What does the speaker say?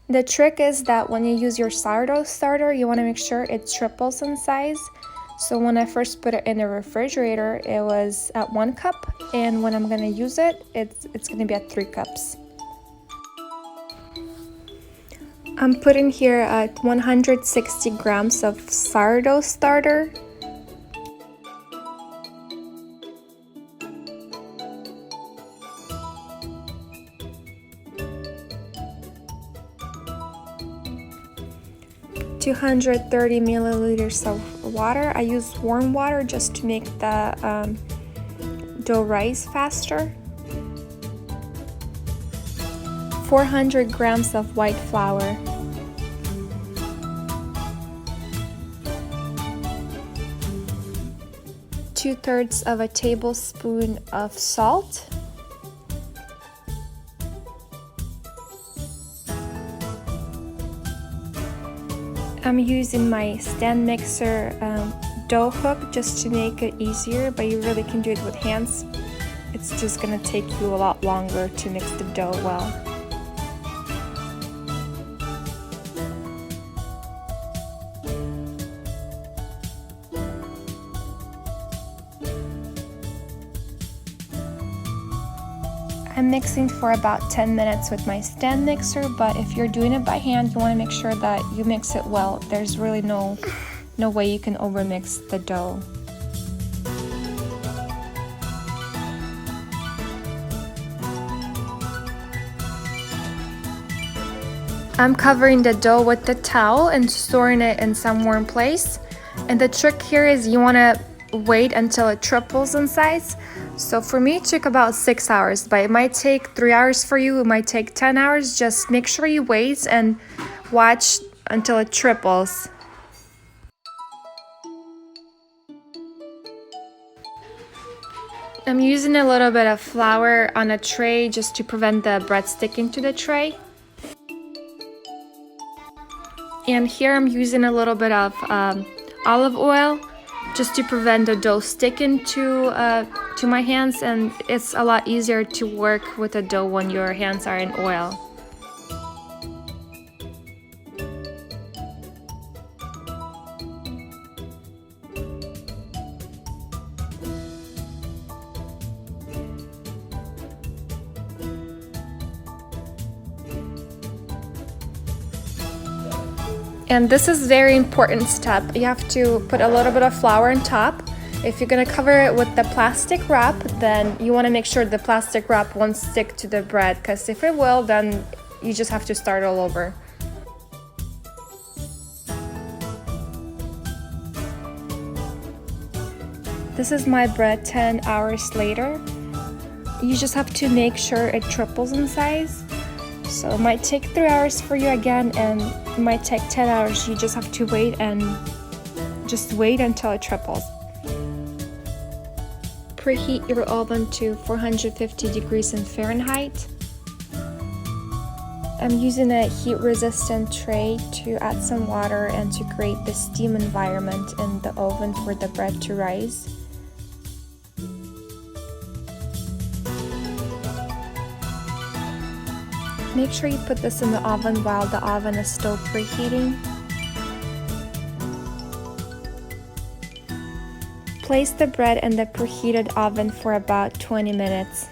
The trick is that when you use your sourdough starter, you want to make sure it triples in size. So when I first put it in the refrigerator, it was at 1 cup, and when I'm gonna use it, it's gonna be at 3 cups. I'm putting here at 160 grams of sourdough starter. $230 milliliters of water. I use warm water just to make the dough rise faster. 400 grams of white flour. Two-thirds of a tablespoon of salt. I'm using my stand mixer dough hook just to make it easier, but you really can do it with hands. It's just gonna take you a lot longer to mix the dough well. I'm mixing for about 10 minutes with my stand mixer, but if you're doing it by hand, you want to make sure that you mix it well. There's really no way you can overmix the dough. I'm covering the dough with the towel and storing it in some warm place. And the trick here is you want to wait until it triples in size. So for me, it took about 6 hours, but it might take 3 hours for you. It might take 10 hours. Just make sure you wait and watch until it triples. I'm using a little bit of flour on a tray just to prevent the bread sticking to the tray. And here I'm using a little bit of olive oil just to prevent the dough sticking to my hands, and it's a lot easier to work with the dough when your hands are in oil. And this is very important step. You have to put a little bit of flour on top. If you're gonna cover it with the plastic wrap, then you wanna make sure the plastic wrap won't stick to the bread, because if it will, then you just have to start all over. This is my bread 10 hours later. You just have to make sure it triples in size. So it might take 3 hours for you again, and it might take 10 hours. You just have to wait and just wait until it triples. Preheat your oven to 450 degrees in Fahrenheit. I'm using a heat-resistant tray to add some water and to create the steam environment in the oven for the bread to rise. Make sure you put this in the oven while the oven is still preheating. Place the bread in the preheated oven for about 20 minutes.